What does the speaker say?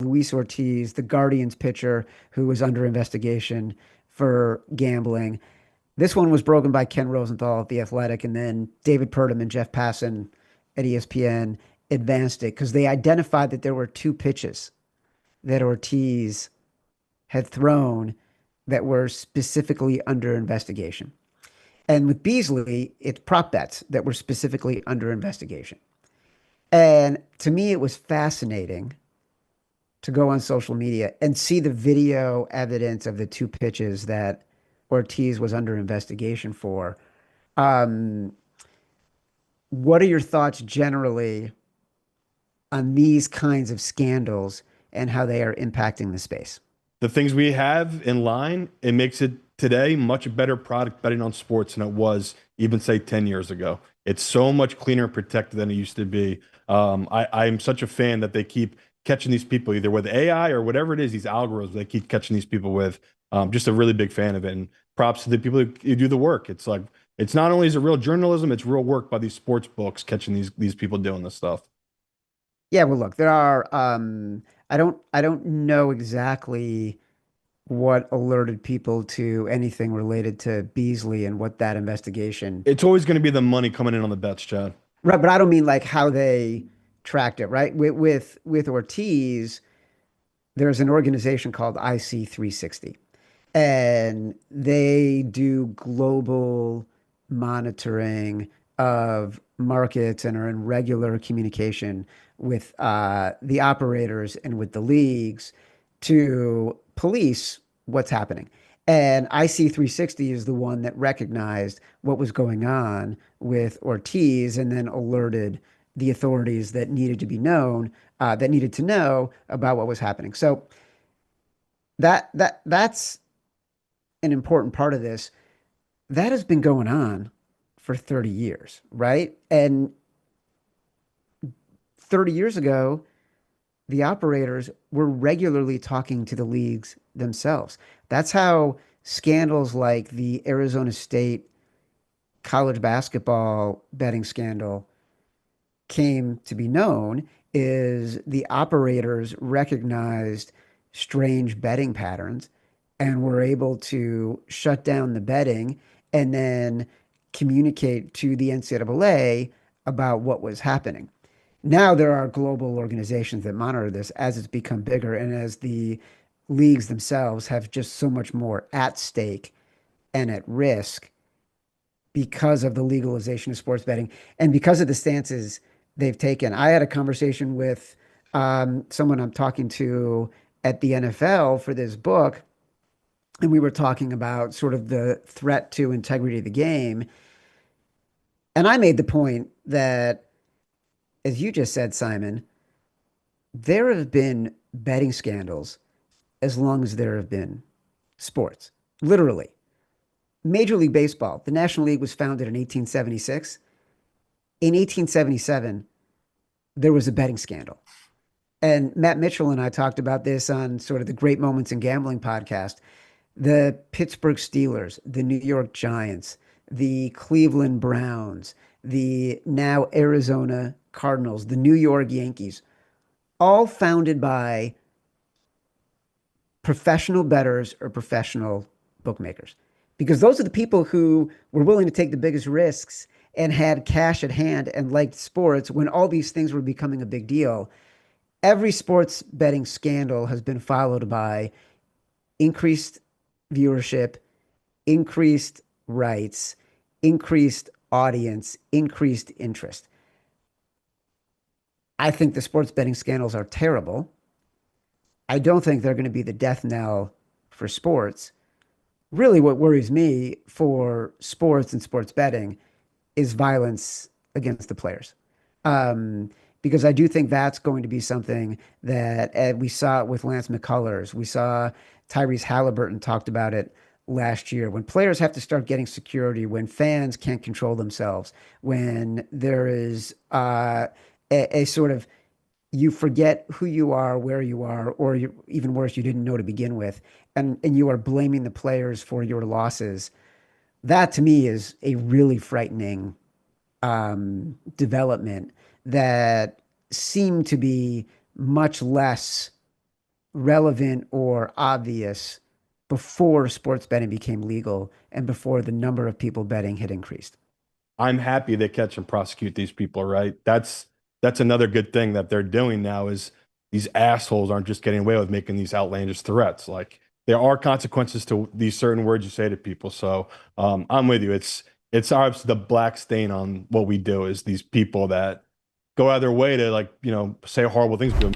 Luis Ortiz, the Guardians pitcher who was under investigation for gambling. This one was broken by Ken Rosenthal at The Athletic, and then David Purdom and Jeff Passan at ESPN advanced it because they identified that there were two pitches that Ortiz had thrown that were specifically under investigation. And with Beasley, it's prop bets that were specifically under investigation. And to me, it was fascinating to go on social media and see the video evidence of the two pitches that Ortiz was under investigation for. Um, what are your thoughts generally on these kinds of scandals and how they are impacting the space? The things we have in line, it makes it today much better product betting on sports than it was even say 10 years ago. It's so much cleaner and protected than it used to be. I'm such a fan that they keep catching these people either with AI or whatever it is, these algorithms they keep catching these people with. Just a really big fan of it. And props to the people who do the work. It's like, it's not only is it real journalism, it's real work by these sports books catching these people doing this stuff. Yeah, well, look, there are I don't know exactly what alerted people to anything related to Beasley and what that investigation. It's always going to be the money coming in on the bets, Chad. Right, but I don't mean like how they tracked it, right? With Ortiz, there's an organization called IC360, and they do global monitoring of markets and are in regular communication with the operators and with the leagues to police what's happening. And IC360 is the one that recognized what was going on with Ortiz and then alerted the authorities that needed to be known, that needed to know about what was happening. So that's an important part of this. That has been going on for 30 years, right? And 30 years ago, the operators were regularly talking to the leagues themselves. That's how scandals like the Arizona State college basketball betting scandal came to be known is the operators recognized strange betting patterns and were able to shut down the betting and then communicate to the NCAA about what was happening. Now there are global organizations that monitor this as it's become bigger and as the leagues themselves have just so much more at stake and at risk because of the legalization of sports betting and because of the stances they've taken. I had a conversation with someone I'm talking to at the NFL for this book, and we were talking about sort of the threat to integrity of the game. And I made the point that, as you just said, Simon, there have been betting scandals as long as there have been sports. Literally. Major League Baseball, the National League was founded in 1876. In 1877, there was a betting scandal. And Matt Mitchell and I talked about this on sort of the Great Moments in Gambling podcast. The Pittsburgh Steelers, the New York Giants, the Cleveland Browns, the now Arizona Cardinals, the New York Yankees, all founded by professional bettors or professional bookmakers. Because those are the people who were willing to take the biggest risks and had cash at hand and liked sports when all these things were becoming a big deal. Every sports betting scandal has been followed by increased viewership, increased rights, increased audience, increased interest. I think the sports betting scandals are terrible. I don't think they're going to be the death knell for sports. Really, what worries me for sports and sports betting is violence against the players. Because I do think that's going to be something that we saw it with Lance McCullers. We saw Tyrese Halliburton talked about it last year. When players have to start getting security, when fans can't control themselves, when there is a sort of you forget who you are, where you are, or even worse, you didn't know to begin with, and you are blaming the players for your losses. That to me is a really frightening development that seemed to be much less relevant or obvious before sports betting became legal and before the number of people betting had increased. I'm happy they catch and prosecute these people, right? That's another good thing that they're doing now is these assholes aren't just getting away with making these outlandish threats. Like there are consequences to these certain words you say to people. So I'm with you. It's obviously the black stain on what we do is these people that go out of their way to like, say horrible things to them.